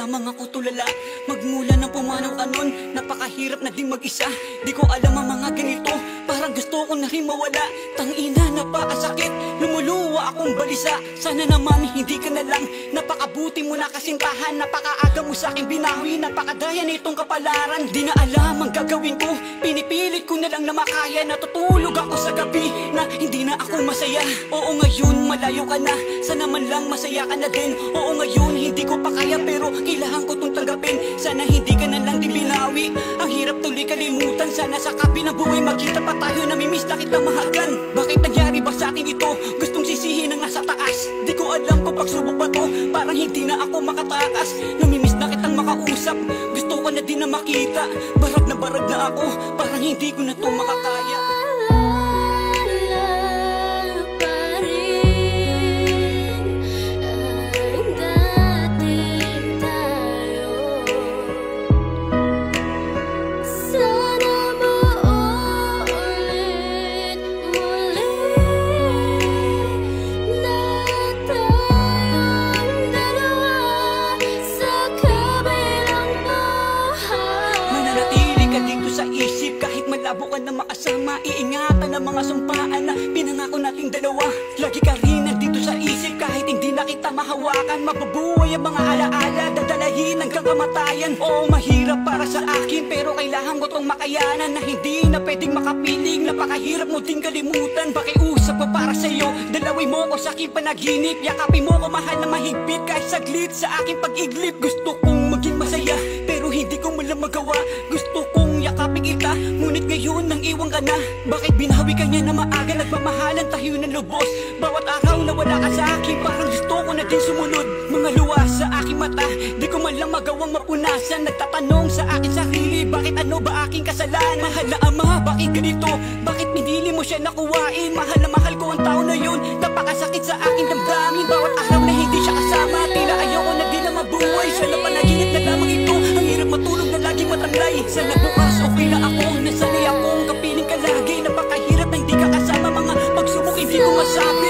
lamang ako tulala. Magmula ng pumanaw anon, napakahirap na ding mag-isa. Di ko alam ang mga ganito, parang gusto ko na rin mawala. Tangina, napakasakit, lumuluwa akong balisa. Sana naman hindi ka na lang, napakabuti mo na kasintahan. Napakaaga mo sa aking binawi, napakadaya nitong kapalaran. Di na alam ang gagawin ko, pinipilit ko na lang na makaya. Natutulog ako sa gabi na hindi na ako masaya. Oo ngayon malayo ka na, sana man lang masaya ka na din. Oo ngayon hindi ko pa kaya pero kailangan ko itong tanggapin. Sana hindi ka na lang din binawi, ang hirap tuloy kalimutan. Sana sa kabilang buhay magkita pa tayo, namimiss na kita mahagan. Bakit nangyari ba sa atin ito? Gustong sisihin ang nasa taas. Di ko alam kung pagsubok ba to, parang hindi na ako makatakas. Namimiss na kitang makausap, gusto ko na din na makita. Barag na ako, parang hindi ko na to makakaya. Malabo ka na makasama, iingatan ang mga sumpaan na pinangako nating dalawa. Lagi ka rin nandito sa isip kahit hindi na kita mahawakan. Mabubuhay ang mga alaala, dadalahin hanggang kamatayan. Oo, mahirap para sa akin pero kailangan ko tong makayanan. Na hindi na pwedeng makapiling, napakahirap mo din kalimutan. Pakiusap ko para sa'yo, dalawin mo ko sa aking panaginip. Yakapin mo ko mahal na mahigpit kahit saglit sa aking pag-iglip. Gusto kong maging masaya pero hindi ko malang magawa. Gusto kong yakapin kita, ngunit ngayon nang iwan ka na. Bakit binawi ka niya na maaga, nagmamahalan tayo ng lubos. Bawat araw na wala ka sa akin, parang gusto ko na din sumunod. Mga luha sa aking mata, di ko man lang magawang mapunasan. Nagtatanong sa akin sarili, bakit ano ba aking kasalanan? Mahal na ama, bakit ganito? Bakit pinili mo siya nakuwain? Mahal na mahal ko ang tao na yun, napakasakit sa aking damdamin. Bawat araw na hindi siya kasama, tila ayoko na din na mabuhay. Sana panaginip na lamang ito, ang hirap matulog na laging matamlay. Sana bukas okay na ako, nasanay akong kapiling ka lagi. Napakahirap na hindi ka kasama, mga pagsubok hindi ko masabi.